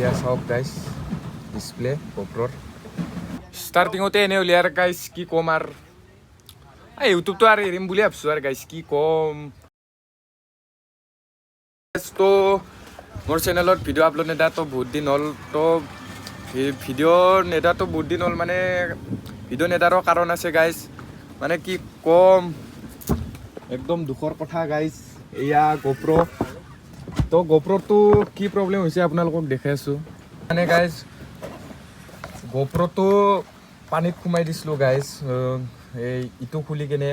এয়া চাওক guys display গোপ্ৰৰ ষ্টাৰ্টিঙতে এনে উলিয়াৰ গাইজ কি ক'ম আৰু ইউটিউবটো আৰু এৰিম বুলি ভাবিছোঁ আৰু গাইজ কি ক'ম তো মোৰ চেনেলত ভিডিঅ' আপলোড নেদাটো বহুত দিন হ'ল তো ভিডিঅ' নেদাটো বহুত দিন হ'ল মানে ভিডিঅ' নেদাৰো কাৰণ আছে গাইজ মানে কি ক'ম একদম দুখৰ কথা গাইজ এয়া গোপ্ৰ তো গোপ্ৰটো কি প্ৰব্লেম হৈছে আপোনালোকক দেখাই আছোঁ মানে গাইজ গোপ্ৰটো পানীত সোমাই দিছিলোঁ গাইজ এই ইটো খুলি কেনে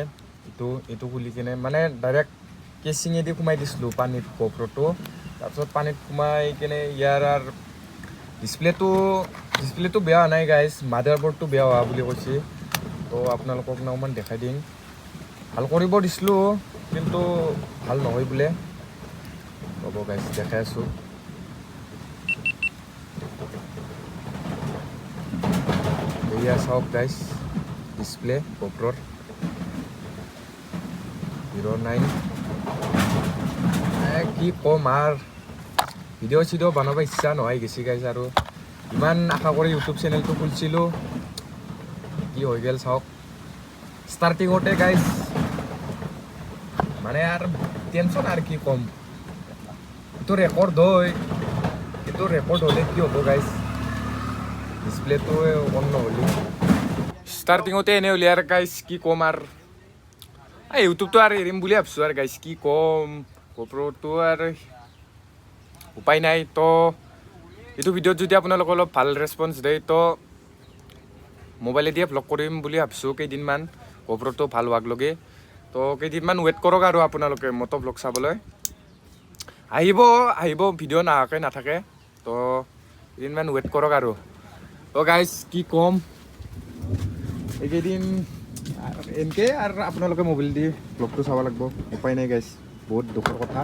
এইটো খুলি কেনে মানে ডাইৰেক্ট কেচিঙেদি সোমাই দিছিলোঁ পানীত গোপ্ৰটো তাৰপিছত পানীত সোমাই কেনে ইয়াৰ আৰু ডিছপ্লেটো বেয়া হোৱা নাই গাইজ মাদাৰবোৰ্ডটো বেয়া হোৱা বুলি কৈছে তো আপোনালোকক অকণমান দেখাই দিম ভাল কৰিব দিছিলোঁ কিন্তু ভাল নহয় বোলে হ'ব গাইজ দেখাই আছোঁ এয়া চাওক গাইজ ডিছপ্লে গোপ্ৰৰ 09 কি ক'ম আৰু ভিডিঅ' চিডিঅ' বনাব ইচ্ছা নহয় গেছি গাইজ আৰু ইমান আশা কৰি ইউটিউব চেনেলটো খুলিছিলোঁ কি হৈ গ'ল চাওক ষ্টাৰ্টিঙতে গাইজ মানে আৰু টেনশ্যন আৰু কি ক'ম এইটো ৰেকৰ্ড হয় কিন্তু ৰেকৰ্ড হ'লে কি হ'ব গাইজ ডিছপ্লেটো অন নহ'লে ষ্টাৰ্টিঙতে এনে উলিয়াৰ গাইজ কি ক'ম আৰু ইউটিউবটো আৰু এৰিম বুলি ভাবিছোঁ আৰু গাইজ কি ক'ম গোপ্ৰটো আৰু উপায় নাই তো এইটো ভিডিঅ'ত যদি আপোনালোকে অলপ ভাল ৰেছপন্স দিয়ে তো মোবাইলেদিয়ে ভ্লগ কৰিম বুলি ভাবিছোঁ কেইদিনমান গোপ্ৰটো ভাল হোৱাক লগে তো কেইদিনমান ৱেইট কৰক আৰু আপোনালোকে মটো ভ্লগ চাবলৈ আহিব ভিডিঅ' নাহাকৈ নাথাকে তো কেইদিনমান ৱেইট কৰক আৰু তো গাইজ কি ক'ম এইকেইদিন এনেকৈ আৰু আপোনালোকে মোবাইল দি ভ্লগটো চাব লাগিব উপায় নাই গাইজ বহুত দুখৰ কথা